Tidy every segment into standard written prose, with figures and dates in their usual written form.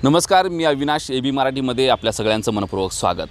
नमस्कार, मी Avinash A B मराठीमध्ये आपल्या सगळ्यांचं मनपूर्वक स्वागत.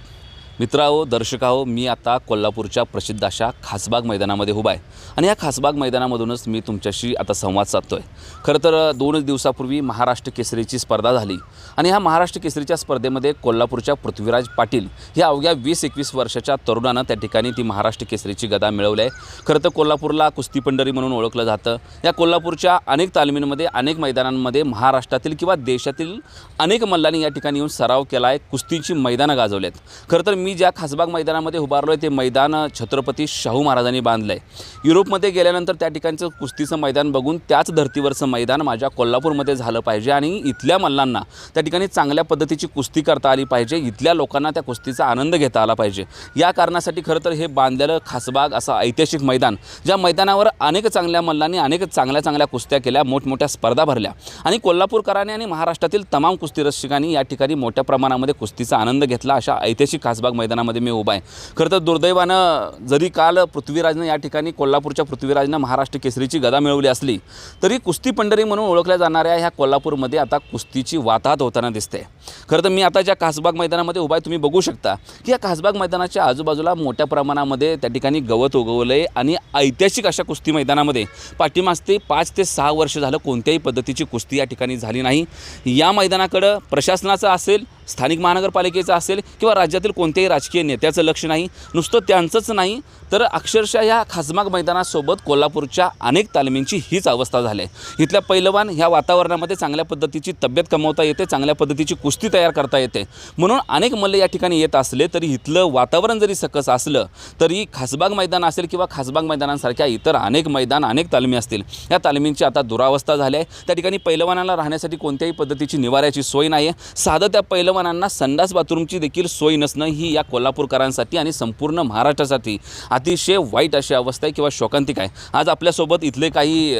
मित्रांनो, दर्शकांनो, मी आता कोल्हापूरच्या प्रसिद्ध अशा खासबाग मैदानामध्ये उभा आहे आणि या खासबाग मैदानामधूनच मी तुमच्याशी आता संवाद साधतो आहे. खरं तर 2 दिवसापूर्वी महाराष्ट्र केसरीची स्पर्धा झाली आणि ह्या महाराष्ट्र केसरीच्या स्पर्धेमध्ये कोल्हापूरच्या पृथ्वीराज पाटील या अवघ्या 20-21 वर्षाच्या तरुणानं त्या ठिकाणी ती महाराष्ट्र केसरीची गदा मिळवली आहे. खरं तर कोल्हापूरला कुस्ती पंढरी म्हणून ओळखलं जातं. या कोल्हापूरच्या अनेक तालमींमध्ये, अनेक मैदानांमध्ये महाराष्ट्रातील किंवा देशातील अनेक मल्लांनी या ठिकाणी येऊन सराव केला आहे, कुस्तीची मैदानं गाजवलेत. खरं तर मी ज्या खासबाग मैदानामध्ये उभारलो आहे ते मैदान छत्रपती शाहू महाराजांनी बांधलं आहे. युरोपमध्ये गेल्यानंतर त्या ठिकाणचं कुस्तीचं मैदान बघून त्याच धर्तीवरचं मैदान माझ्या कोल्हापूरमध्ये झालं पाहिजे आणि इथल्या मल्लांना त्या ठिकाणी चांगल्या पद्धतीची कुस्ती करता आली पाहिजे, इथल्या लोकांना त्या कुस्तीचा आनंद घेता आला पाहिजे. या कारणासाठी खरं तर हे बांधलेलं खासबाग असं ऐतिहासिक मैदान, ज्या मैदानावर अनेक चांगल्या मल्लांनी अनेक चांगल्या कुस्त्या केल्या, मोठमोठ्या स्पर्धा भरल्या आणि कोल्हापूरकरांनी आणि महाराष्ट्रातील तमाम कुस्ती रसिकांनी या ठिकाणी मोठ्या प्रमाणामध्ये कुस्तीचा आनंद घेतला. अशा ऐतिहासिक खासबाग मैदानामध्ये मी उभा आहे. खरं तर दुर्दैवानं जरी काल पृथ्वीराजनं या ठिकाणी कोल्हापूरच्या पृथ्वीराजनं महाराष्ट्र केसरीची गदा मिळवली असली तरी कुस्ती पंढरी म्हणून ओळखल्या जाणाऱ्या ह्या कोल्हापूरमध्ये आता कुस्तीची वाताहत होताना दिसते. खरं तर मी आता ज्या खासबाग मैदानामध्ये उभा आहे तुम्ही बघू शकता की या खासबाग मैदानाच्या आजूबाजूला मोठ्या प्रमाणामध्ये त्या ठिकाणी गवत उगवलं आहे आणि ऐतिहासिक अशा कुस्ती मैदानामध्ये पाठीमागचे 5 ते 6 वर्ष झालं कोणत्याही पद्धतीची कुस्ती या ठिकाणी झाली नाही. या मैदानाकडं प्रशासनाचं असेल, स्थानिक महानगरपालिकेचं असेल किंवा राज्यातील कोणत्याही राजकीय नेत्याचं लक्ष नाही. नुसतं त्यांचंच नाही तर अक्षरशः या खासबाग मैदानासोबत कोल्हापूरच्या अनेक तालमींची हीच अवस्था झाली आहे. इथल्या पैलवान ह्या वातावरणामध्ये चांगल्या पद्धतीची तब्येत कमवता येते, चांगल्या पद्धतीची कुस्ती तयार करता येते. म्हणून अनेक मल्ल या ठिकाणी येत असले तरी इथलं वातावरण जरी सकस असलं तरी खासबाग मैदान असेल किंवा खासबाग मैदानांसारख्या इतर अनेक मैदान, अनेक तालमी असतील, या तालमींची आता दुरावस्था झाली आहे. त्या ठिकाणी पैलवानाला राहण्यासाठी कोणत्याही पद्धतीची निवाऱ्याची सोय नाही आहे. साधं त्या पैलवानांना संडास बाथरूमची देखील सोय नसणं ही या कोल्हापूरकरांसाठी आणि संपूर्ण महाराष्ट्रासाठी अतिशय वाईट अशी अवस्था आहे किंवा शोकांतिक आहे. आज आपल्यासोबत इथले काही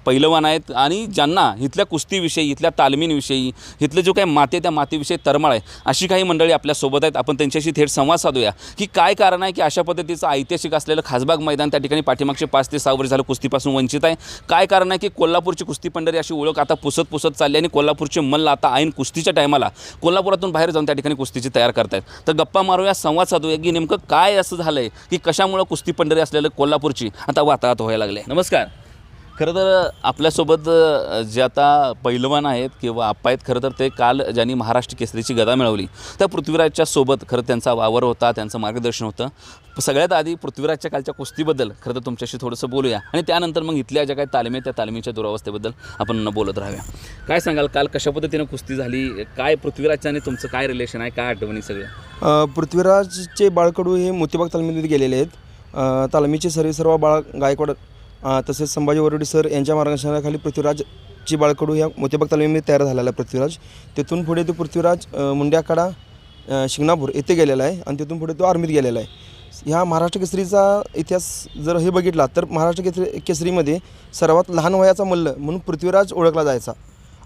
पैलवान आहेत आणि ज्यांना इथल्या कुस्तीविषयी, इथल्या तालमींविषयी, इथलं जो काही माते त्या मातेविषयी तरमळ आहे अशी काही मंडळी आपल्यासोबत आहेत. आपण त्यांच्याशी थेट संवाद साधूया की काय कारण आहे की अशा पद्धतीचं ऐतिहासिक असलेलं खासबाग मैदान त्या ठिकाणी पाठीमागचे 5 ते 6 वर्ष झालं कुस्तीपासून वंचित आहे. काय कारण आहे की कोल्हापूरची कुस्ती पंढरी अशी ओळख आता पुसत चालली आणि कोल्हापूरचे मल्ल आता ऐन कुस्तीच्या टायमाला कोल्हापुरातून बाहेर जाऊन त्या ठिकाणी कुस्तीची तयार करतायत. तर गप्पा मारूया, संवाद साधूया की नेमकं काय असं झालं आहे की कशामुळं कुस्ती पंढरी असलेलं कोल्हापूरची आता वाताहत व्हायला लागले. नमस्कार. खरं तर आपल्यासोबत जे आता पैलवान आहेत किंवा आप्पा आहेत, खरं तर ते काल ज्यांनी महाराष्ट्र केसरीची गदा मिळवली त्या पृथ्वीराजच्या सोबत खरं त्यांचा वावर होता, त्यांचं मार्गदर्शन होतं. सगळ्यात आधी पृथ्वीराजच्या कालच्या कुस्तीबद्दल खरं तर तुमच्याशी थोडंसं बोलूया आणि त्यानंतर मग इथल्या ज्या काही तालमी त्या तालमीच्या दुरावस्थेबद्दल आपण बोलत राहूया. काय सांगाल, काल कशा पद्धतीनं कुस्ती झाली, काय पृथ्वीराजच्या आणि तुमचं काय रिलेशन आहे, काय आठवणी सगळं? पृथ्वीराजचे बाळकडू हे मोतीबाग तालमीमध्ये गेलेले आहेत. तालमीचे सर्व बाळ गायकवाड तसेच संभाजी वरवडे सर यांच्या मार्गदर्शनाखाली पृथ्वीराजची बाळकडू ह्या मोतीबाग तालमीमध्ये तयार झालेला आहे पृथ्वीराज. तिथून पुढे तो पृथ्वीराज मुंड्याकडा शिंगणापूर येथे गेलेला आहे आणि तिथून पुढे तो आर्मीत गेलेला आहे. ह्या महाराष्ट्र केसरीचा इतिहास जर हे बघितला तर महाराष्ट्र केसरीमध्ये सर्वात लहान वयाचा मल्ल म्हणून पृथ्वीराज ओळखला जायचा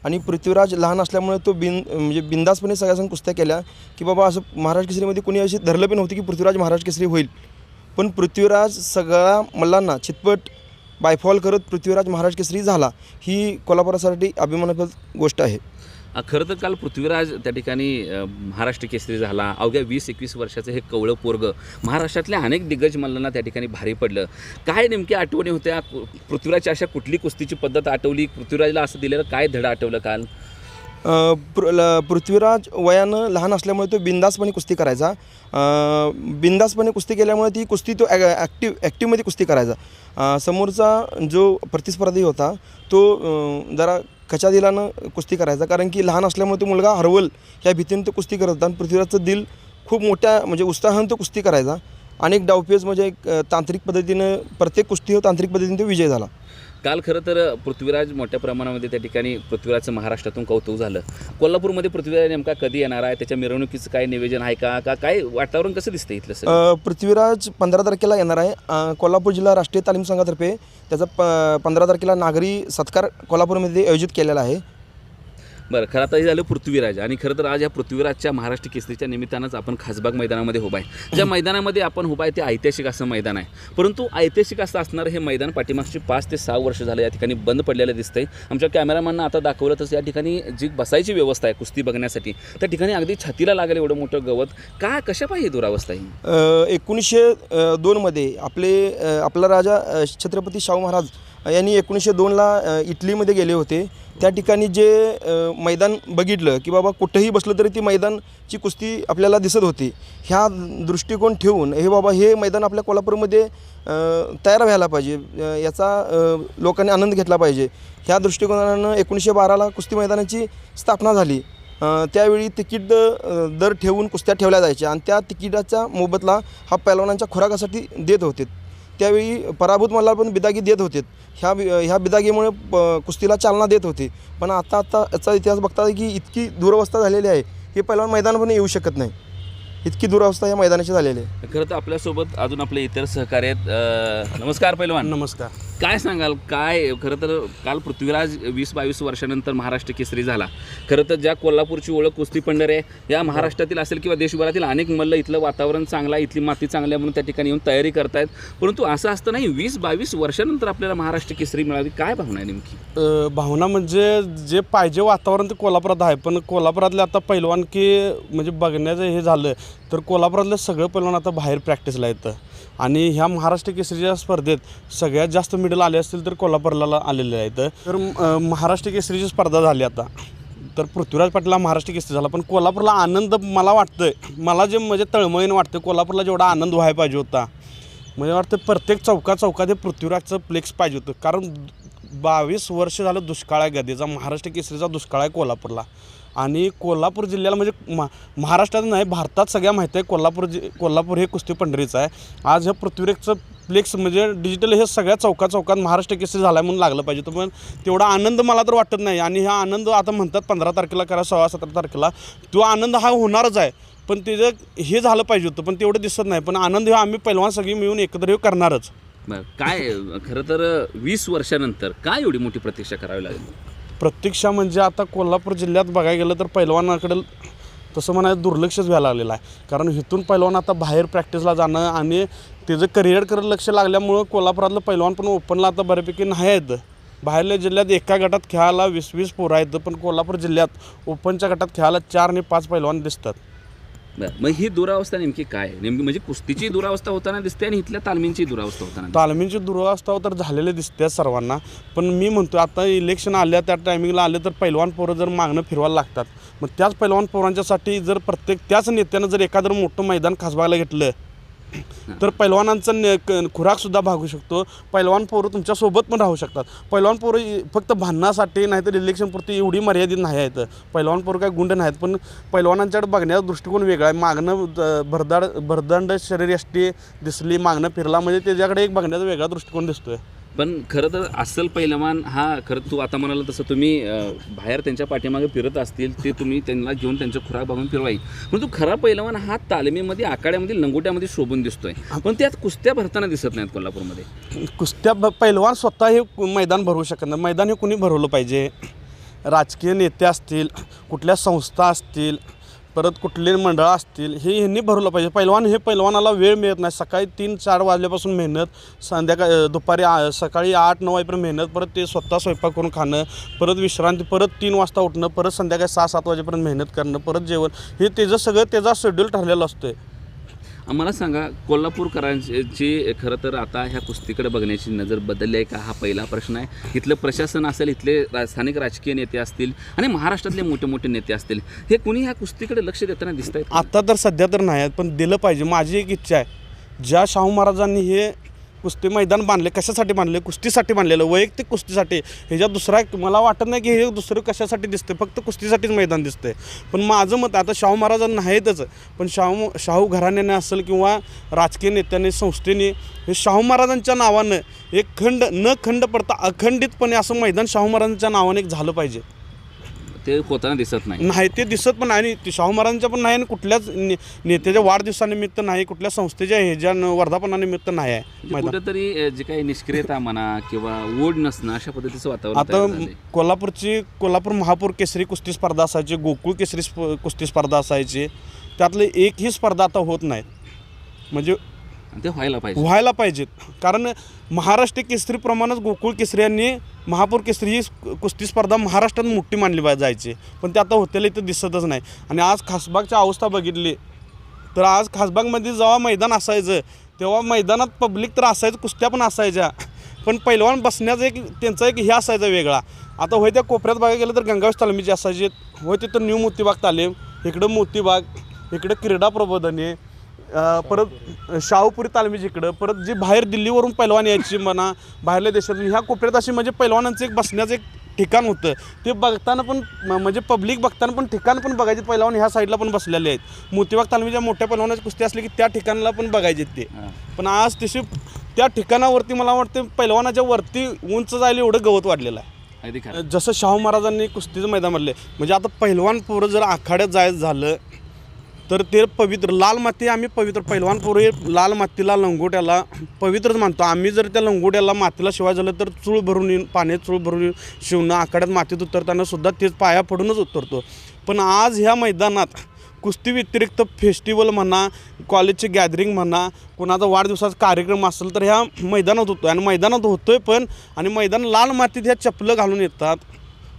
आणि पृथ्वीराज लहान असल्यामुळे तो म्हणजे बिंदासपणे सगळ्या कुस्त्या केल्या की बाबा असं महाराष्ट्र केसरीमध्ये कोणी अशी धरलं पण नव्हती की पृथ्वीराज महाराष्ट्र केसरी होईल. पण पृथ्वीराज सगळ्या मल्लांना चितपट बायफॉल करत पृथ्वीराज महाराष्ट्र केसरी झाला. ही कोल्हापुरासाठी अभिमानास्पद गोष्ट आहे. खरं तर काल पृथ्वीराज त्या ठिकाणी महाराष्ट्र केसरी झाला. अवघ्या 20-21 वर्षाचं हे कवळं पोरग महाराष्ट्रातल्या अनेक दिग्गज मल्लांना त्या ठिकाणी भारी पडलं. काय नेमक्या आठवणी होत्या पृथ्वीराजच्या? अशा कुठली कुस्तीची पद्धत आठवली? पृथ्वीराजला असं दिलेलं काय धडा आठवलं काल? पृथ्वीराज वयानं लहान असल्यामुळे तो बिंदासपणे कुस्ती करायचा. बिंदासपणे कुस्ती केल्यामुळे ती कुस्ती तो ॲक्टिवमध्ये कुस्ती करायचा. समोरचा जो प्रतिस्पर्धी होता तो जरा कचादिलानं कुस्ती करायचा, कारण की लहान असल्यामुळे तो मुलगा हरवल ह्या भीतीने तो कुस्ती करत होता. आणि पृथ्वीराजचं दिल खूप मोठ्या म्हणजे उत्साहानं तो कुस्ती करायचा. अनेक डावपेच म्हणजे तांत्रिक पद्धतीनं प्रत्येक कुस्ती तांत्रिक पद्धतीने तो विजय झाला. काल खरं तर पृथ्वीराज मोठ्या प्रमाणामध्ये त्या ठिकाणी पृथ्वीराजचं महाराष्ट्रातून कौतुक झालं. कोल्हापूरमध्ये पृथ्वीराज नेमका कधी येणार आहे, त्याच्या मिरवणुकीचं काय नियोजन आहे का काय वातावरण कसं दिसतं इथलं? पृथ्वीराज 15 तारखेला येणार आहे. कोल्हापूर जिल्हा राष्ट्रीय तालीम संघातर्फे त्याचा 15 तारखेला नागरी सत्कार कोल्हापूरमध्ये आयोजित केलेला आहे. बरं, खरं आता हे झालं पृथ्वीराज, आणि खरं तर आज या पृथ्वीराजच्या महाराष्ट्र केसरीच्या निमित्तानंच आपण खासबाग मैदानामध्ये उभा आहे. ज्या मैदानामध्ये आपण उभा आहे ते ऐतिहासिक असं मैदान आहे, परंतु ऐतिहासिक असं असणारं हे मैदान पाठीमागची 5 ते 6 वर्ष झालं या ठिकाणी बंद पडलेलं दिसतंय. आमच्या कॅमेरामॅननं आता दाखवलं तसं या ठिकाणी जी बसायची व्यवस्था आहे कुस्ती बघण्यासाठी, त्या ठिकाणी अगदी छातीला लागेल एवढं मोठं गवत. काय कशा पाहिजे दुरावस्था ही? 1902मध्ये आपला राजा छत्रपती शाहू महाराज यांनी 1902ला इटलीमध्ये गेले होते. त्या ठिकाणी जे मैदान बघितलं की बाबा कुठंही बसलं तरी ती मैदानची कुस्ती आपल्याला दिसत होती. ह्या दृष्टिकोन ठेवून हे मैदान आपल्या कोल्हापूरमध्ये तयार व्हायला पाहिजे, याचा लोकांनी आनंद घेतला पाहिजे. ह्या दृष्टिकोनानं 1912ला कुस्ती मैदानाची स्थापना झाली. त्यावेळी तिकीट दर ठेवून कुस्त्या ठेवल्या जायच्या आणि त्या तिकिटाचा मोबदला हा पैलवानांच्या खुराकासाठी देत होते. त्यावेळी पराभूत मल्लाला पण बिदागी देत होते. ह्या बिदागीमुळे कुस्तीला चालना देत होते. पण आता याचा इतिहास बघता की इतकी दुरवस्था झालेली आहे, हे पैलवान मैदान पण येऊ शकत नाही, इतकी दुरवस्था या मैदानाची झालेली आहे. खरं तर आपल्यासोबत अजून आपले इतर सहकारी आहेत. नमस्कार पैलवान. नमस्कार. काय सांगाल, काय खरं तर काल पृथ्वीराज 20-22 वर्षानंतर महाराष्ट्र केसरी झाला. खरं तर ज्या कोल्हापूरची ओळख कुस्ती पंढर आहे, या महाराष्ट्रातील असेल किंवा देशभरातील अनेक मल्ल इथलं वातावरण चांगलं आहे, इथली माती चांगली आहे म्हणून त्या ठिकाणी येऊन तयारी करतायत, परंतु असं असतं नाही 20-22 वर्षानंतर आपल्याला महाराष्ट्र केसरी मिळाली. काय भावना आहे नेमकी? भावना म्हणजे जे पाहिजे वातावरण ते कोल्हापुरात आहे, पण कोल्हापुरातले आता पैलवान की म्हणजे बघण्याचं हे झालं तर कोल्हापुरातलं सगळं पैलवान आता बाहेर प्रॅक्टिसला येतं. आणि ह्या महाराष्ट्र केसरीच्या स्पर्धेत सगळ्यात जास्त मेडल आले असतील तर कोल्हापूरला आलेले आहेत. तर महाराष्ट्र केसरीची स्पर्धा झाली आता, तर पृथ्वीराज पाटीलला महाराष्ट्र केसरी झाला. पण कोल्हापूरला आनंद मला वाटतं, मला जे म्हणजे तळमळीनं वाटतं कोल्हापूरला जेवढा आनंद व्हायला पाहिजे होता, म्हणजे वाटतं प्रत्येक चौकात हे पृथ्वीराजचं फ्लेक्स पाहिजे होतं. कारण 22 वर्ष झालं दुष्काळ आहे गदेचा, महाराष्ट्र केसरीचा दुष्काळ आहे कोल्हापूरला. आणि कोल्हापूर जिल्ह्याला म्हणजे महाराष्ट्रात नाही भारतात सगळ्या माहिती आहे कोल्हापूर हे कुस्ती पंढरीचं आहे. आज हे पृथ्वीराजचं फ्लेक्स म्हणजे डिजिटल हे सगळ्या चौकात महाराष्ट्र केसरी झाला म्हणून लागलं पाहिजे. तर पण तेवढा आनंद मला तर वाटत नाही. आणि हा आनंद आता म्हणतात 15 तारखेला करा, 16-17 तारखेला तो आनंद हा होणारच आहे, पण त्याचं हे झालं पाहिजे होतं, पण तेवढं दिसत नाही. पण आनंद हा आम्ही पैलवान सगळी मिळून एकत्र करणारच. काय खरं तर 20 वर्षानंतर काय एवढी मोठी प्रतीक्षा करावी लागेल? प्रतीक्षा म्हणजे आता कोल्हापूर जिल्ह्यात बघायला गेलं तर पैलवानाकडे तसं म्हणायचं दुर्लक्षच व्हायला लागलेलं आहे. कारण इथून पैलवान आता बाहेर प्रॅक्टिसला जाणं आणि त्याचं करिअरकडे लक्ष लागल्यामुळं कोल्हापुरातलं पैलवान पण ओपनला आता बऱ्यापैकी नाही आहेत. बाहेरल्या जिल्ह्यात एका गटात खेळायला 20-20 पोरं आहेत, पण कोल्हापूर जिल्ह्यात ओपनच्या गटात खेळायला 4 आणि 5 पैलवान दिसतात. मग ही दुरावस्था नेमकी काय? नेमकी म्हणजे कुस्तीची दुरावस्था होताना दिसते आणि इथल्या तालमींची दुरावस्था होताना तालमींची दुरावस्था तर झालेले दिसते सर्वांना. पण मी म्हणतो आता इलेक्शन आल्या त्या टायमिंगला आले तर पैलवान पोरं जर मागणं फिरवायला लागतात, मग त्याच पैलवान पोरांच्यासाठी जर प्रत्येक त्याच नेत्यानं जर एखादं मोठं मैदान खासबागला घेतलं तर पैलवानांचं खुराकसुद्धा भागू शकतो. पैलवान पोरं तुमच्यासोबत पण राहू शकतात. पैलवान पोरं फक्त भांडणासाठी नाहीतर इलेक्शनपुरती एवढी मर्यादित नाही आहेत. पैलवान पोरं काय गुंड नाहीत, पण पैलवानांच्याकडे बघण्याचा दृष्टिकोन वेगळा आहे. मागणं भरदंड शरीरयष्टी दिसली, मागणं फिरला म्हणजे त्याच्याकडे एक बघण्याचा वेगळा दृष्टिकोन दिसतोय. पण खरं तर असल पैलवान हा खरं तू आता म्हणाला तसं तुम्ही बाहेर त्यांच्या पाठीमागे फिरत असतील ते तुम्ही त्यांना घेऊन त्यांचं खुराक बघून फिरवाई, पण तू खरा पैलवान हा तालमीमध्ये आखाड्यामध्ये लंगोट्यामध्ये शोभून दिसतोय, पण त्यात कुस्त्या भरताना दिसत नाहीत कोल्हापूरमध्ये. कुस्त्या पैलवान स्वतः हे मैदान भरवू शकत नाही. मैदान हे कुणी भरवलं पाहिजे? राजकीय नेते असतील, कुठल्या संस्था असतील, परत कुठले मंडळ असतील, हे ह्यांनी भरवलं पाहिजे. पैलवानाला वेळ मिळत नाही. सकाळी 3-4 वाजल्यापासून मेहनत, दुपारी सकाळी 8-9 वाजेपर्यंत मेहनत, परत ते स्वतः स्वयंपाक करून खाणं, परत विश्रांती, परत 3 वाजता उठणं, परत संध्याकाळी 6-7 वाजेपर्यंत मेहनत करणं, परत जेवण, हे त्याचा शेड्यूल ठरलेलं असतं. आम्हाला सांगा, कोल्हापूरकरांची खरं तर आता ह्या कुस्तीकडे बघण्याची नजर बदलली आहे का, हा पहिला प्रश्न आहे. इथलं प्रशासन असेल, इथले स्थानिक राजकीय नेते असतील आणि महाराष्ट्रातले मोठे मोठे नेते असतील, हे कुणी ह्या कुस्तीकडे लक्ष देताना दिसत आहेत? आता तर सध्या तर नाही आहेत, पण दिलं पाहिजे. माझी एक इच्छा आहे, ज्या शाहू महाराजांनी हे कुस्ती मैदान बांधले, कशासाठी बांधले? कुस्तीसाठी बांधलेलं, वैयक्तिक कुस्तीसाठी. ह्याच्यात दुसरा मला वाटत नाही की हे दुसरं कशासाठी दिसते, फक्त कुस्तीसाठीच मैदान दिसते. पण माझं मत आता शाहू महाराजांना नाहीतच, पण शाहू घराण्याने असेल किंवा राजकीय नेत्यांनी, संस्थेने हे शाहू महाराजांच्या नावानं एक न खंड पडता अखंडितपणे असं मैदान शाहू महाराजांच्या नावाने एक झालं पाहिजे. ते होताना दिसत नाही. नाही ते दिसत पण नाही आणि ते शाहू महाराजांच्या पण नाही आणि कुठल्याच नेत्याच्या वाढदिवसानिमित्त नाही, कुठल्या संस्थेच्या ह्याच्या वर्धापनानिमित्त नाही आहे म्हणजे कुठेतरी जे काही निष्क्रियता म्हणा किंवा ओढ नसणं अशा पद्धतीचं वातावरण आता तयार झालंय. कोल्हापूर महापौर केसरी कुस्ती स्पर्धा असायची, गोकुळ केसरी कुस्ती स्पर्धा असायची, त्यातले एकही स्पर्धा आता होत नाहीत. म्हणजे आणि ते व्हायला पाहिजेत, कारण महाराष्ट्र केसरीप्रमाणेच गोकुळ केसरी यांनी महापौर केसरी ही कुस्ती स्पर्धा महाराष्ट्रात मोठी मानली जायची, पण ते आता होतेला इथं दिसतच नाही. आणि आज खासबागची अवस्था बघितली तर आज खासबागमध्ये जेव्हा मैदान असायचं तेव्हा मैदानात पब्लिक तर असायचं, कुस्त्या पण असायच्या, पण पैलवान बसण्याचा त्यांचा एक हे असायचा वेगळा. आता होय त्या कोपऱ्यात बघायला गेलं तर गंगावेश तालमीची असायची, होय तिथं न्यू मोतीबाग तालीम, इकडं मोतीबाग, इकडं क्रीडा प्रबोधने, परत शाहूपुरी तालमीची इकडं, परत जी बाहेर दिल्लीवरून पैलवान यायची म्हणा, बाहेरल्या देशातून, ह्या कोपऱ्यात अशी म्हणजे पैलवानांचं एक बसण्याचं एक ठिकाण होतं. ते बघताना पण म्हणजे पब्लिक बघताना पण ठिकाण पण बघायचे, पैलवान ह्या साईडला पण बसलेले आहेत. मोतीबाग तालमीच्या मोठ्या पैलवानाची कुस्ती असली की त्या ठिकाणाला पण बघायचे ते. पण आज तशी त्या ठिकाणावरती मला वाटतं पैलवानाच्या वरती उंच जायला एवढं गवत वाढलेलं आहे. जसं शाहू महाराजांनी कुस्तीचं मैदान म्हणले, म्हणजे आता पैलवान पोरं जर आखाड्यात जायचं झालं तर ते पवित्र लाल माती, आम्ही पवित्र पैलवान पोरं लाल मातीला लंगोट्याला पवित्रच मानतो आम्ही. जर त्या लंगोट्याला मातीला शिवाय झालं तर चूळ भरून येऊन, पाण्यात चूळ भरून येऊन शिवणं, आखाड्यात मातीत उतरताना सुद्धा तेच पाया पडूनच उतरतो. पण आज ह्या मैदानात कुस्ती व्यतिरिक्त फेस्टिवल म्हणा, कॉलेजचे गॅदरिंग म्हणा, कोणाचा वाढदिवसाचा कार्यक्रम असेल तर ह्या मैदानात होतो आणि मैदानात होतोय पण. आणि मैदान लाल मातीत ह्या चपलं घालून येतात,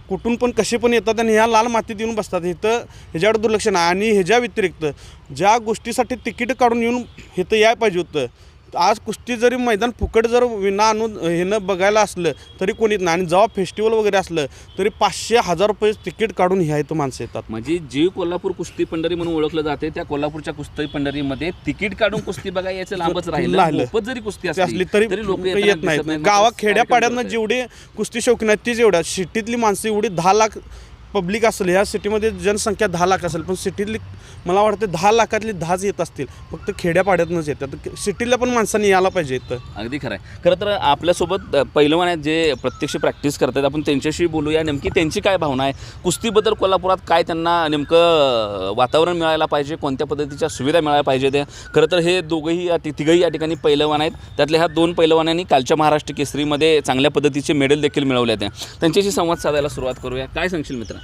कुठून पण कसे पण येतात आणि ह्या लाल मातीत येऊन बसतात. इथं ह्याच्याकडे दुर्लक्ष नाही. आणि ह्याच्या व्यतिरिक्त ज्या गोष्टीसाठी तिकीट काढून येऊन इथं यायला पाहिजे होतं, आज कुस्ती जरी मैदान फुकट जर विना आणून ह्यानं बघायला असलं तरी कोणी येत नाही. आणि जेव्हा फेस्टिवल वगैरे असलं तरी 500-1000 रुपये तिकीट काढून ह्या इथं माणसं येतात. म्हणजे जी कोल्हापूर कुस्ती पंढरी म्हणून ओळखलं जाते त्या कोल्हापूरच्या कुस्ती पंढरीमध्ये तिकीट काढून कुस्ती बघा याचं लांबच राहिलं. मोफत जरी कुस्ती असली तरी लोक येत नाहीत. गावात खेड्यापाड्यानं जेवढे कुस्ती शौकीन आहेत तीच एवढ्या, सिटीतली माणसं एवढी 10 लाख पब्लिक असेल, ह्या सिटीमध्ये जनसंख्या 10 लाख असेल, पण सिटीतली मला वाटतं 10 लाखातली 10च येत असतील, फक्त खेड्यापाड्यातूनच येतात. सिटीला पण माणसांनी यायला पाहिजे इथं. अगदी खरं आहे. खरं तर आपल्यासोबत पैलवान आहेत जे प्रत्यक्ष प्रॅक्टिस करतात, आपण त्यांच्याशी बोलूया. नेमकी त्यांची काय भावना आहे, कुस्तीबद्दल कोल्हापुरात काय त्यांना नेमकं वातावरण मिळायला पाहिजे, कोणत्या पद्धतीच्या सुविधा मिळायला पाहिजे त्या. खरं तर हे तिघंही या ठिकाणी पैलवान आहेत. त्यातल्या ह्या 2 पैलवानांनी कालच्या महाराष्ट्र केसरीमध्ये चांगल्या पद्धतीचे मेडल देखील मिळवले आहेत. त्यांच्याशी संवाद साधायला सुरुवात करूया. काय सांगशील मित्र?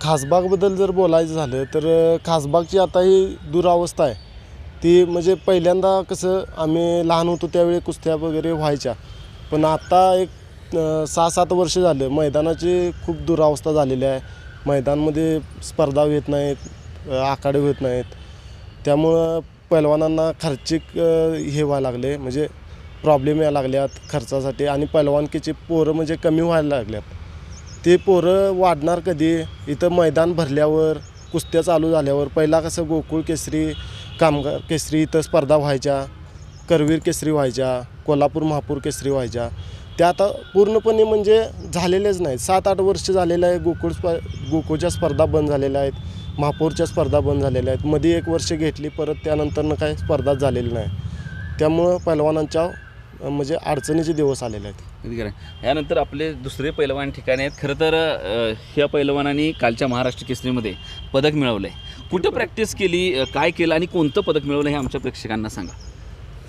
खासबागबद्दल जर बोलायचं झालं तर खासबागची आता ही दुरावस्था आहे ती. म्हणजे पहिल्यांदा कसं आम्ही लहान होतो त्यावेळी कुस्त्या वगैरे व्हायच्या, पण आता एक 6-7 वर्ष झालं मैदानाची खूप दुरावस्था झालेली आहे. मैदानमध्ये स्पर्धा होत नाहीत, आखाडे होत नाहीत, त्यामुळं पैलवानांना खर्चिक हे व्हायला लागले, म्हणजे प्रॉब्लेम यायला लागल्यात खर्चासाठी. आणि पैलवानकीची पोरं म्हणजे कमी व्हायला लागल्यात. ते पोरं वाढणार कधी? इथं मैदान भरल्यावर, कुस्त्या चालू झाल्यावर. पहिला कसं गोकुळ केसरी, कामगार केसरी इथं स्पर्धा व्हायच्या, करवीर केसरी व्हायच्या, कोल्हापूर महापौर केसरी व्हायच्या, त्या आता पूर्णपणे म्हणजे झालेल्याच नाहीत. 7-8 वर्ष झालेलं आहे. गोकुळच्या स्पर्धा बंद झालेल्या आहेत, महापौरच्या स्पर्धा बंद झालेल्या आहेत. मध्ये 1 वर्ष घेतली, परत त्यानंतरनं काही स्पर्धाच झालेली नाही. त्यामुळं पैलवानांच्या म्हणजे अडचणीचे दिवस आलेले आहेत. अगदी खरं. यानंतर आपले दुसरे पैलवान ठिकाणी आहेत. खरं तर ह्या पैलवानांनी कालच्या महाराष्ट्र केसरीमध्ये पदक मिळवलं आहे. कुठं प्रॅक्टिस केली, काय केलं आणि कोणतं पदक मिळवलं हे आमच्या प्रेक्षकांना सांगा.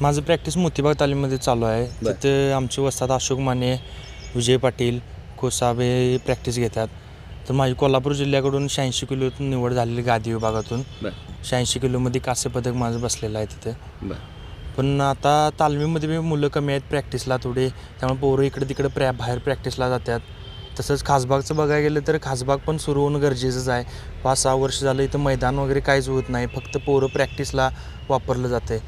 माझं प्रॅक्टिस मोतीबाग तालीममध्ये चालू आहे. तिथे आमचे वस्ताद अशोक माने, विजय पाटील, कोसाब हे प्रॅक्टिस घेतात. तर माझी कोल्हापूर जिल्ह्याकडून 86 किलोतून निवड झालेली गादी विभागातून. 86 किलोमध्ये कांस्य पदक माझं बसलेलं आहे तिथे. पण आता तालमीमध्ये बी मुलं कमी आहेत प्रॅक्टिसला थोडी, त्यामुळे पोरं इकडे तिकडे बाहेर प्रॅक्टिसला जातात. तसंच खासबागचं बघायला गेलं तर खासबाग पण सुरू होणं गरजेचंच आहे. 5-6 वर्ष झालं इथं मैदान वगैरे काहीच होत नाही, फक्त पोरं प्रॅक्टिसला वापरलं जातं.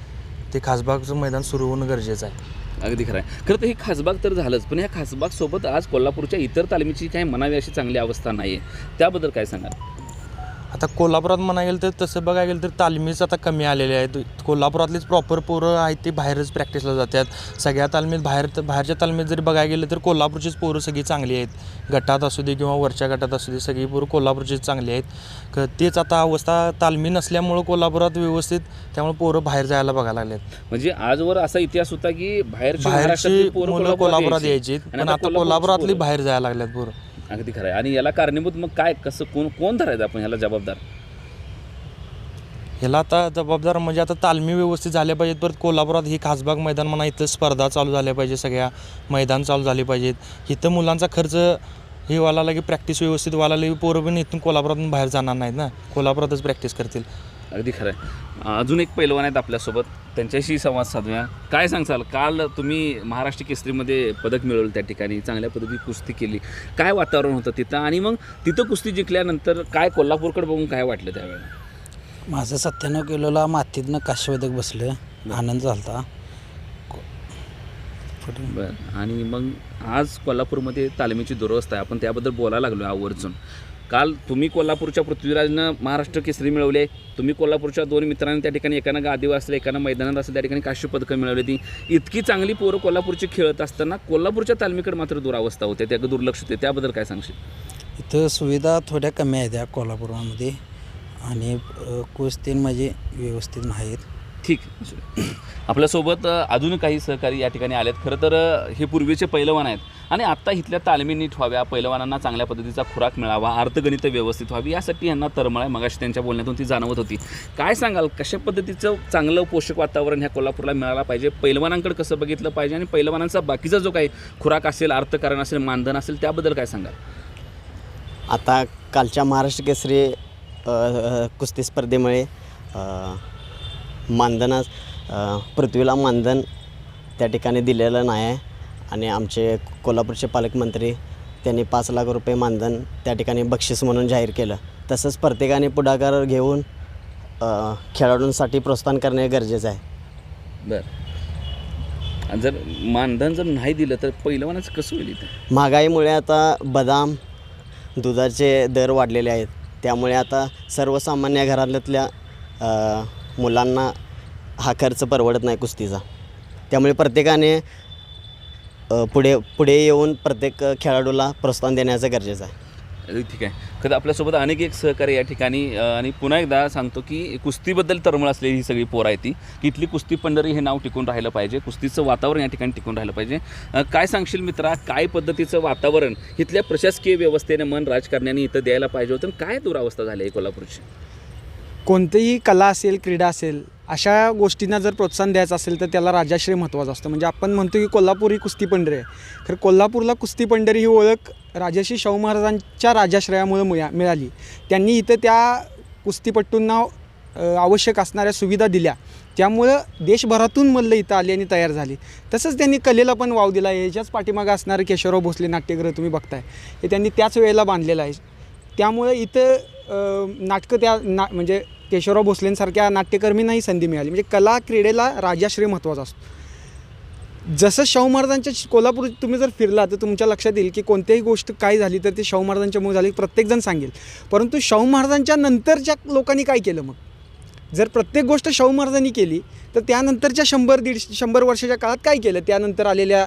ते खासबागचं मैदान सुरू होणं गरजेचं आहे. अगदी खरं आहे. खरं तर हे खासबाग तर झालंच, पण ह्या खासबागसोबत आज कोल्हापूरच्या इतर तालमीची काही म्हणावी अशी चांगली अवस्था नाही आहे, त्याबद्दल काय सांगाल? आता कोल्हापुरात म्हणायला गेलं तर तसं बघायला गेलं तर तालमीच आता कमी आलेले आहेत. कोल्हापुरातलीच प्रॉपर पोरं आहेत ते बाहेरच प्रॅक्टिसला जातात. सगळ्या तालमीत बाहेरच्या तालमीत जरी बघायला गेलं तर कोल्हापूरचीच पोरं सगळी चांगली आहेत. गटात असू दे किंवा वरच्या गटात असू दे, सगळी पोरं कोल्हापूरचीच चांगली आहेत. तेच आता अवस्था तालमी नसल्यामुळं कोल्हापुरात व्यवस्थित, त्यामुळे पोरं बाहेर जायला बघायला लागलेत. म्हणजे आजवर असा इतिहास होता की बाहेरची मुलं कोल्हापुरात यायची, पण आता कोल्हापुरातली बाहेर जायला लागल्यात पोरं. अगदी खरं आहे. आणि याला कारणीभूत मग काय कसं कोण धरायचं आपण ह्याला जबाबदार? ह्याला आता जबाबदार म्हणजे आता तालमी व्यवस्थित झाल्या पाहिजेत. परत कोल्हापुरात ही खासबाग मैदान म्हणा, इथं स्पर्धा चालू झाल्या पाहिजे, सगळ्या मैदान चालू झाले पाहिजेत. इथं मुलांचा खर्च हे व्हायला लागे, प्रॅक्टिस व्यवस्थित व्हायला लागे, पोरं पण इथून कोल्हापुरातून बाहेर जाणार नाहीत ना, कोल्हापुरातच प्रॅक्टिस करतील. अगदी खरं आहे. अजून एक पैलवान आहेत आपल्यासोबत, त्यांच्याशी संवाद साधूया. काय सांगसाल, काल तुम्ही महाराष्ट्र केसरीमध्ये पदक मिळवलं, त्या ठिकाणी चांगल्या पद्धती कुस्ती केली, काय वातावरण होतं तिथं? आणि मग तिथं कुस्ती जिंकल्यानंतर काय कोल्हापूरकडे बघून काय वाटलं त्यावेळेला? माझं 97 किलोला मातीतनं काश्यपदक बसलं, आनंद झाला. बरं. आणि मग आज कोल्हापूरमध्ये तालमीची दुरवस्था आहे, आपण त्याबद्दल बोलायला लागलो आवर्जून. काल तुम्ही कोल्हापूरच्या पृथ्वीराजनं महाराष्ट्र केसरी मिळवले, तुम्ही कोल्हापूरच्या 2 मित्रांनी त्या ठिकाणी एकानं गादीवर असेल, एकानं मैदानात असेल, त्या ठिकाणी काश्य पदकं मिळवली. ती इतकी चांगली पोरं कोल्हापूरची खेळत असताना कोल्हापूरच्या तालमीकडे मात्र दुरावस्था होते, त्या दुर्लक्ष होते, त्याबद्दल काय सांगशील? इथं सुविधा थोड्या कमी आहेत या कोल्हापूरमध्ये आणि कुस्ती म्हणजे व्यवस्थित नाहीत. ठीक. आपल्यासोबत अजून काही सहकारी या ठिकाणी आलेत. खरं तर हे पूर्वीचे पैलवान आहेत आणि आत्ता इथल्या तालमी नीट व्हाव्या, पैलवानांना चांगल्या पद्धतीचा खुराक मिळावा, अर्थगणित व्यवस्थित व्हावी, यासाठी यांना तळमळ आहे. मगाशी त्यांच्या बोलण्यातून ती जाणवत होती. काय सांगाल, कशा पद्धतीचं चांगलं पोषक वातावरण ह्या कोल्हापूरला मिळालं पाहिजे, पैलवानांकडे कसं बघितलं पाहिजे आणि पैलवानांचा बाकीचा जो काही खुराक असेल, अर्थकारण असेल, मानधन असेल, त्याबद्दल काय सांगाल? आता कालच्या महाराष्ट्र केसरी कुस्ती स्पर्धेमुळे मानधनास पृथ्वीला मानधन त्या ठिकाणी दिलेलं नाही आहे आणि आमचे कोल्हापूरचे पालकमंत्री त्यांनी 5 लाख रुपये मानधन त्या ठिकाणी बक्षीस म्हणून जाहीर केलं. तसंच प्रत्येकाने पुढाकार घेऊन खेळाडूंसाठी प्रोत्साहन करणे गरजेचं आहे. बरं. जर मानधन जर नाही दिलं तर पैलवानाचं कसं होईल इथं? महागाईमुळे आता बदाम दुधाचे दर वाढलेले आहेत, त्यामुळे आता सर्वसामान्य घरातल्या मुलांना हा खर्च परवडत नाही कुस्तीचा. त्यामुळे प्रत्येकाने पुढे येऊन प्रत्येक खेळाडूला प्रोत्साहन देण्याचं गरजेचं आहे. ठीक आहे. खरं आपल्यासोबत अनेक एक सहकारी या ठिकाणी आणि पुन्हा एकदा सांगतो की कुस्तीबद्दल तळमळ असलेली ही सगळी पोरं आहे ती, की इथली कुस्ती पंढरी हे नाव टिकून राहिलं पाहिजे, कुस्तीचं वातावरण या ठिकाणी टिकून राहिलं पाहिजे. काय सांगशील मित्रा, काय पद्धतीचं वातावरण इथल्या प्रशासकीय व्यवस्थेने मन राजकारण्याने इथं द्यायला पाहिजे होतं, काय दुरावस्था झाली आहे कोल्हापूरची? कोणतीही कला असेल, क्रीडा असेल, अशा गोष्टींना जर प्रोत्साहन द्यायचं असेल तर त्याला राजाश्रय महत्त्वाचं असतं. म्हणजे आपण म्हणतो की कोल्हापूर ही कुस्ती पंढरी आहे, खरं कोल्हापूरला कुस्ती पंढरी ही ओळख राजर्षी शाहू महाराजांच्या राजाश्रयामुळे मिळाली. त्यांनी इथं त्या कुस्तीपट्टूंना आवश्यक असणाऱ्या सुविधा दिल्या, त्यामुळं देशभरातून मल्ल इथं आली आणि तयार झाली. तसंच त्यांनी कलेला पण वाव दिला. याच्याच पाठीमागं असणारं केशवराव भोसले नाट्यगृह तुम्ही बघताय, हे त्यांनी त्याच वेळेला बांधलेलं आहे. त्यामुळे इथं नाटकं म्हणजे केशवराव भोसलेंसारख्या नाट्यकर्मींनाही संधी मिळाली. म्हणजे कला क्रीडेला राजाश्रय महत्त्वाचा असतो. जसं शाहू महाराजांच्या कोल्हापूर तुम्ही जर फिरला तर तुमच्या लक्षात येईल की कोणत्याही गोष्ट काय झाली तर ते शाहू महाराजांच्यामुळे झाली, प्रत्येकजण सांगेल. परंतु शाहू महाराजांच्या नंतरच्या लोकांनी काय केलं? मग जर प्रत्येक गोष्ट शाहू महाराजांनी केली तर त्यानंतरच्या 100 वर्षाच्या काळात काय केलं त्यानंतर आलेल्या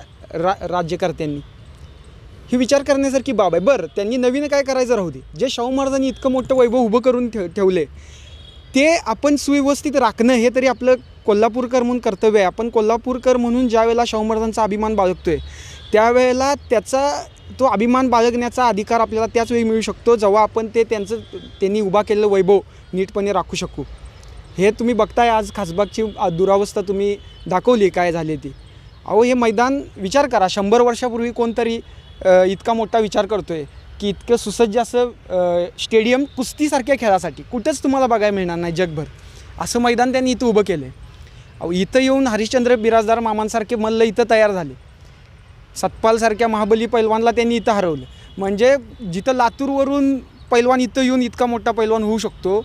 राज्यकर्त्यांनी? ही विचार करण्यासारखी बाब आहे. बरं, त्यांनी नवीन काय करायचं राहू दे. जे शाहू महाराजांनी इतकं मोठं वैभव उभं करून ठेवले ते आपण सुव्यवस्थित राखणं हे तरी आपलं कोल्हापूरकर म्हणून कर्तव्य आहे. आपण कोल्हापूरकर म्हणून ज्या वेळेला शाहू महाराजांचा अभिमान बाळगतो आहे त्यावेळेला तो अभिमान बाळगण्याचा अधिकार आपल्याला त्याच वेळी मिळू शकतो जेव्हा आपण त्यांनी उभा केलेलं वैभव नीटपणे राखू शकू. हे तुम्ही बघताय, आज खासबागची दुरावस्था तुम्ही दाखवली काय झाली ती. अहो, हे मैदान विचार करा, 100 वर्षापूर्वी कोणतरी इतका मोठा विचार करतो आहे की इतकं सुसज्ज असं स्टेडियम कुस्तीसारख्या खेळासाठी कुठंच तुम्हाला बघायला मिळणार नाही जगभर, असं मैदान त्यांनी इथं उभं केलं आहे. अहो, इथं येऊन हरिश्चंद्र बिराजदार मामांसारखे मल्ल इथं तयार झाले. सतपालसारख्या महाबली पैलवानला त्यांनी इथं हरवलं. म्हणजे जिथं लातूरवरून पैलवान इथं येऊन इतका मोठा पैलवान होऊ शकतो,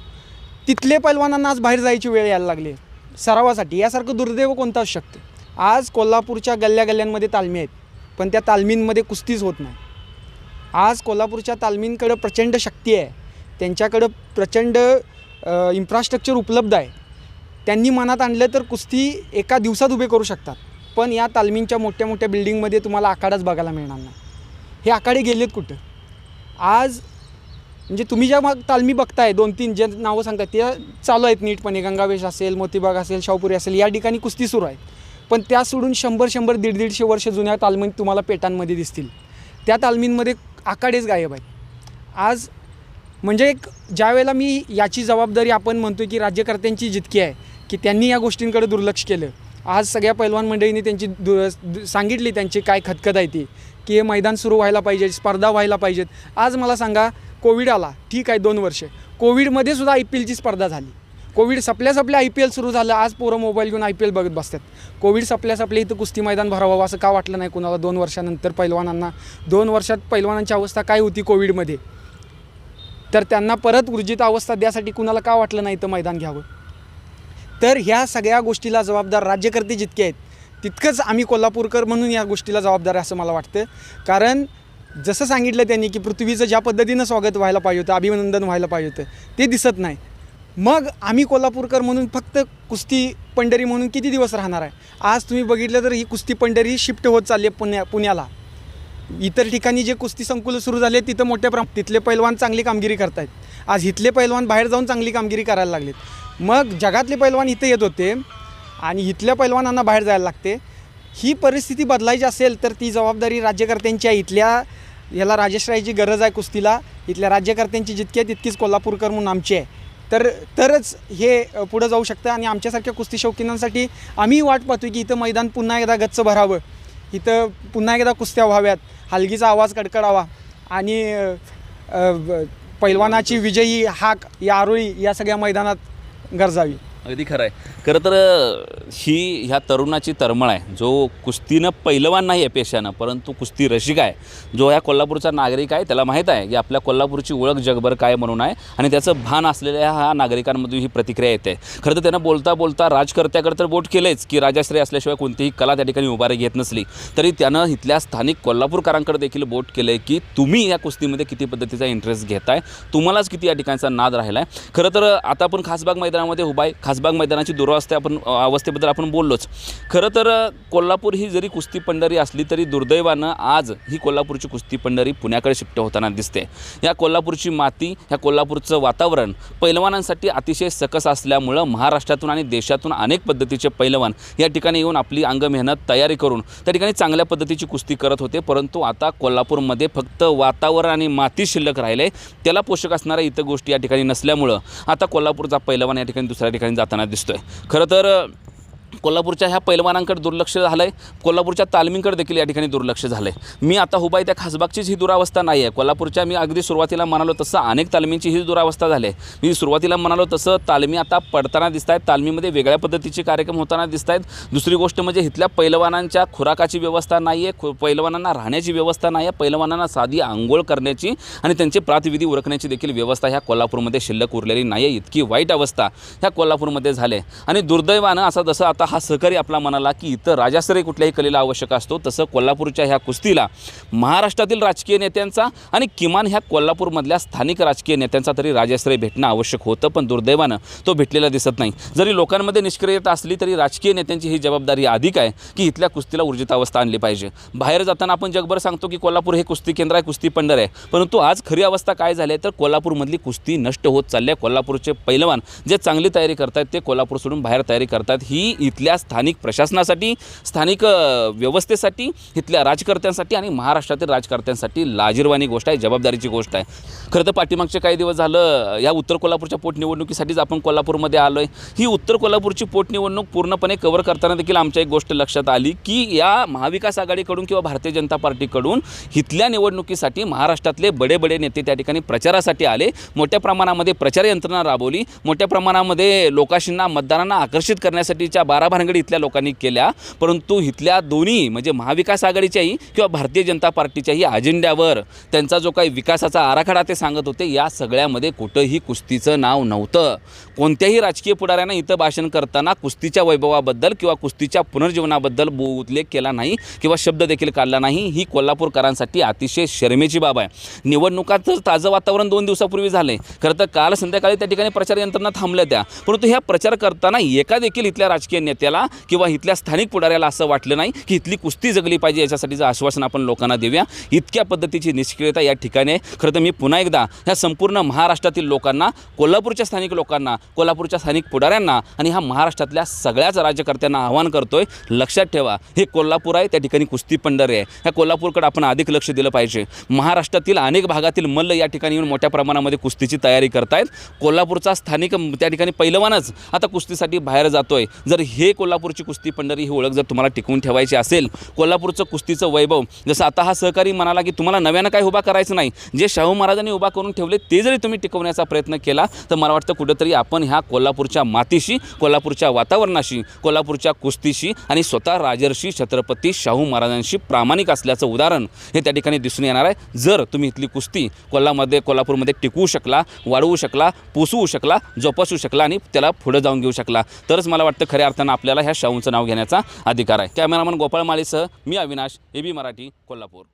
तिथले पैलवानांना आज बाहेर जायची वेळ यायला लागली सरावासाठी. यासारखं दुर्दैव कोणतं असू शकतं? आज कोल्हापूरच्या गल्ल्यांमध्ये तालमी आहेत, पण त्या तालमींमध्ये कुस्तीच होत नाही. आज कोल्हापूरच्या तालमींकडं प्रचंड शक्ती आहे, त्यांच्याकडं प्रचंड इन्फ्रास्ट्रक्चर उपलब्ध आहे. त्यांनी मनात आणलं तर कुस्ती एका दिवसात उभे करू शकतात. पण या तालमींच्या मोठ्या मोठ्या बिल्डिंगमध्ये तुम्हाला आखाडाच बघायला मिळणार नाही. हे आखाडे गेलेत कुठं? आज म्हणजे तुम्ही ज्या तालमी बघताय 2-3 जे नावं सांगताय ते चालू आहेत नीटपणे. गंगावेश असेल, मोतीबाग असेल, शाहूपुरी असेल, या ठिकाणी कुस्ती सुरू आहे. पण त्या सोडून 100-100, 150-150 वर्ष जुन्या तालमी तुम्हाला पेटांमध्ये दिसतील. त्या तालमींमध्ये आखाडेच गायब आहेत. आज म्हणजे एक ज्यावेळेला मी याची जबाबदारी आपण म्हणतो की राज्यकर्त्यांची जितकी आहे की त्यांनी या गोष्टींकडे दुर्लक्ष केलं. आज सगळ्या पैलवान मंडळींनी त्यांची सांगितली त्यांची काय खतखत आहे ती की हे मैदान सुरू व्हायला पाहिजे, स्पर्धा व्हायला पाहिजेत. आज मला सांगा, कोविड आला, ठीक आहे 2 वर्ष, कोविडमध्ये सुद्धा IPLची स्पर्धा झाली. कोविड सपल्या IPL सुरू झालं. आज पोरं मोबाईल घेऊन IPL बघत बसतात. कोविड सपल्या इथं कुस्ती मैदान भरावं असं का वाटलं नाही कुणाला 2 वर्षानंतर पैलवानांना? 2 वर्षात पैलवानांची अवस्था काय होती कोविडमध्ये, तर त्यांना परत ऊर्जित अवस्था द्यासाठी कुणाला का वाटलं नाही तर मैदान घ्यावं? तर ह्या सगळ्या गोष्टीला जबाबदार राज्यकर्ते जितके आहेत तितकंच आम्ही कोल्हापूरकर म्हणून या गोष्टीला जबाबदार आहे असं मला वाटतं. कारण जसं सांगितलं त्यांनी की पृथ्वीचं ज्या पद्धतीनं स्वागत व्हायला पाहिजे होतं, अभिनंदन व्हायला पाहिजे होतं, ते दिसत नाही. मग आम्ही कोल्हापूरकर म्हणून फक्त कुस्ती पंढरी म्हणून किती दिवस राहणार आहे? आज तुम्ही बघितलं तर ही कुस्ती पंढरी शिफ्ट होत चालली आहे पुण्याला. इतर ठिकाणी जे कुस्ती संकुलं सुरू झाले तिथं मोठ्या तिथले पैलवान चांगली कामगिरी करत आहेत. आज इथले पैलवान बाहेर जाऊन चांगली कामगिरी करायला लागलेत. मग जगातले पैलवान इथं येत होते आणि इथल्या पैलवानांना बाहेर जायला लागते. ही परिस्थिती बदलायची असेल तर ती जबाबदारी राज्यकर्त्यांची आहे. इथल्या याला राजश्राईची गरज आहे कुस्तीला. इथल्या राज्यकर्त्यांची जितकी आहे तितकीच कोल्हापूरकर म्हणून आमची आहे. तरच हे पुढं जाऊ शकतं. आणि आमच्यासारख्या कुस्ती शौकीनांसाठी आम्ही वाट पाहतो की इथं मैदान पुन्हा एकदा गच्च भरावं, इथं पुन्हा एकदा कुस्त्या व्हाव्यात, हलगीचा आवाज कडकडावा आणि पैलवानाची विजयी हाक या आरोळी या सगळ्या मैदानात गरजावी. अगदी खरं आहे. खरं तर ह्या तरुणाची तळमळ आहे, जो कुस्तीनं पैलवान नाही आहे पेशानं, परंतु कुस्ती रसिक आहे, जो ह्या कोल्हापूरचा नागरिक आहे. त्याला माहीत आहे की आपल्या कोल्हापूरची ओळख जगभर काय म्हणून आहे आणि त्याचं भान असलेल्या ह्या नागरिकांमधून ही प्रतिक्रिया येते. खरं तर त्यानं बोलता बोलता राजकर्त्याकडे तर बोट केलेच की राजाश्रय असल्याशिवाय कोणतीही कला त्या ठिकाणी उभारी घेत नसली, तरी त्यानं इथल्या स्थानिक कोल्हापूरकरांकडे देखील बोट केलं आहे की तुम्ही या कुस्तीमध्ये किती पद्धतीचा इंटरेस्ट घेताय, तुम्हालाच किती या ठिकाणचा नाद राहिला आहे. खरं तर आता आपण खासबाग मैदानामध्ये उभा आहे. खासबाग मैदानाची अवस्थेबद्दल आपण बोललोच. खरं तर कोल्हापूर ही जरी कुस्ती पंढरी असली तरी दुर्दैवानं आज ही कोल्हापूरची कुस्ती पंढरी पुण्याकडे शिफ्ट होताना दिसते. या कोल्हापूरची माती, ह्या कोल्हापूरचं वातावरण पैलवानांसाठी अतिशय सकस असल्यामुळं महाराष्ट्रातून आणि देशातून अनेक पद्धतीचे पैलवान या ठिकाणी येऊन आपली अंग मेहनत तयारी करून त्या ठिकाणी चांगल्या पद्धतीची कुस्ती करत होते. परंतु आता कोल्हापूरमध्ये फक्त वातावरण आणि माती शिल्लक राहिले, त्याला पोषक असणाऱ्या इतर गोष्टी या ठिकाणी नसल्यामुळं आता कोल्हापूरचा पैलवान या ठिकाणी दुसऱ्या ठिकाणी जाताना दिसतोय. खरं तर कोल्हापूरच्या ह्या पैलवानांकडे दुर्लक्ष झालं आहे, कोल्हापूरच्या तालमींकडे देखील या ठिकाणी दुर्लक्ष झालं आहे. मी आता उभा आहे त्या खासबागचीच ही दुरावस्था नाही आहे. कोल्हापूरच्या मी अगदी सुरुवातीला म्हणालो तसं अनेक तालमींची ही दुरावस्था झाली आहे. मी सुरुवातीला म्हणालो तसं तालमी आता पडताना दिसत आहेत, तालमीमध्ये वेगळ्या पद्धतीचे कार्यक्रम होताना दिसत आहेत. दुसरी गोष्ट म्हणजे इथल्या पैलवानांच्या खुराकाची व्यवस्था नाही आहे, पैलवानांना राहण्याची व्यवस्था नाही आहे, पैलवानांना साधी आंघोळ करण्याची आणि त्यांचे प्रातिविधी उरकण्याची देखील व्यवस्था ह्या कोल्हापूरमध्ये शिल्लक उरलेली नाही आहे. इतकी वाईट अवस्था ह्या कोल्हापूरमध्ये झाली आहे. आणि दुर्दैवानं असं जसं आता हा सहकारी आपला म्हणाला की इथं राजाश्रय कुठल्याही कलेला आवश्यक असतो, तसं कोल्हापूरच्या ह्या कुस्तीला महाराष्ट्रातील राजकीय नेत्यांचा आणि किमान ह्या कोल्हापूरमधल्या स्थानिक राजकीय नेत्यांचा तरी राजाश्रय भेटणं आवश्यक होतं, पण दुर्दैवानं तो भेटलेला दिसत नाही. जरी लोकांमध्ये निष्क्रियता असली तरी राजकीय नेत्यांची ही जबाबदारी अधिक आहे की इथल्या कुस्तीला ऊर्जित अवस्था आणली पाहिजे. बाहेर जाताना आपण जगभर सांगतो की कोल्हापूर हे कुस्ती केंद्र आहे, कुस्ती पंढर आहे, परंतु आज खरी अवस्था काय झाली आहे तर कोल्हापूरमधली कुस्ती नष्ट होत चालली आहे. कोल्हापूरचे पैलवान जे चांगली तयारी करतात ते कोल्हापूर सोडून बाहेर तयारी करतात. ही इथल्या स्थानिक प्रशासनासाठी, स्थानिक व्यवस्थेसाठी, इथल्या राजकर्त्यांसाठी आणि महाराष्ट्रातील राजकर्त्यांसाठी लाजिरवाणी गोष्ट आहे, जबाबदारीची गोष्ट आहे. खरं तर पाठीमागचे काही दिवस झालं या उत्तर कोल्हापूरच्या पोटनिवडणुकीसाठीच आपण कोल्हापूरमध्ये आलो आहे. ही उत्तर कोल्हापूरची पोटनिवडणूक पूर्णपणे कव्हर करताना देखील आमच्या एक गोष्ट लक्षात आली की या महाविकास आघाडीकडून किंवा भारतीय जनता पार्टीकडून इथल्या निवडणुकीसाठी महाराष्ट्रातले बडे बडे नेते त्या ठिकाणी प्रचारासाठी आले. मोठ्या प्रमाणामध्ये प्रचार यंत्रणा राबवली, मोठ्या प्रमाणामध्ये लोकांना, मतदारांना आकर्षित करण्यासाठीच्या बाराभानगडी इथल्या लोकांनी केल्या. परंतु इथल्या दोन्ही म्हणजे महाविकास आघाडीच्याही किंवा भारतीय जनता पार्टीच्याही अजेंड्यावर त्यांचा जो काही विकासाचा आराखडा ते सांगत होते, या सगळ्यामध्ये कुठंही कुस्तीचं नाव नव्हतं. कोणत्याही राजकीय पुढाऱ्यांना इथं भाषण करताना कुस्तीच्या वैभवाबद्दल किंवा कुस्तीच्या पुनर्जीवनाबद्दल उल्लेख केला नाही किंवा शब्द देखील काढला नाही. ही कोल्हापूरकरांसाठी अतिशय शरमेची बाब आहे. निवडणुकाचं ताजं वातावरण 2 दिवसापूर्वी झाले. खरं तर काल संध्याकाळी त्या ठिकाणी प्रचार यंत्रणा थांबल्या त्या, परंतु ह्या प्रचार करताना एका देखील इथल्या राजकीय नेत्याला किंवा इथल्या स्थानिक पुढाऱ्याला असं वाटलं नाही की इथली कुस्ती जगली पाहिजे, याच्यासाठीचं आश्वासन आपण लोकांना देऊया. इतक्या पद्धतीची निष्क्रियता या ठिकाणी आहे. खरं तर मी पुन्हा एकदा ह्या संपूर्ण महाराष्ट्रातील लोकांना, कोल्हापूरच्या स्थानिक लोकांना, कोल्हापूरच्या स्थानिक पुढाऱ्यांना आणि ह्या महाराष्ट्रातल्या सगळ्याच राज्यकर्त्यांना आवाहन करतोय, लक्षात ठेवा हे कोल्हापूर आहे, त्या ठिकाणी कुस्ती पंढरी आहे. ह्या कोल्हापूरकडे आपण अधिक लक्ष दिलं पाहिजे. महाराष्ट्रातील अनेक भागातील मल्ल या ठिकाणी येऊन मोठ्या प्रमाणामध्ये कुस्तीची तयारी करतायत. कोल्हापूरचा स्थानिक त्या ठिकाणी पहिलवानच आता कुस्तीसाठी बाहेर जातोय. जर हे कोल्हापूरची कुस्ती पंढरी ही ओळख जर तुम्हाला टिकवून ठेवायची असेल, कोल्हापूरचं कुस्तीचं वैभव, जसं आता हा सहकारी म्हणाला की तुम्हाला नव्यानं काय उभा करायचं नाही, जे शाहू महाराजांनी उभा करून ठेवले ते जरी तुम्ही टिकवण्याचा प्रयत्न केला तर मला वाटतं कुठंतरी आपण ह्या कोल्हापूरच्या मातीशी, कोल्हापूरच्या वातावरणाशी, कोल्हापूरच्या कुस्तीशी आणि स्वतः राजर्षी छत्रपती शाहू महाराजांशी प्रामाणिक असल्याचं उदाहरण हे त्या ठिकाणी दिसून येणार आहे. जर तुम्ही इथली कुस्ती कोल्हापूरमध्ये टिकवू शकला, वाढवू शकला, पोसवू शकला, जोपासू शकला आणि त्याला पुढे जाऊन घेऊ शकला, तरच मला वाटतं खऱ्या अर्थानं आपल्याला ह्या शाहूंचं नाव घेण्याचा अधिकार आहे. कॅमेरामन गोपाळ माळीसह मी अविनाश, AB मराठी, कोल्हापूर.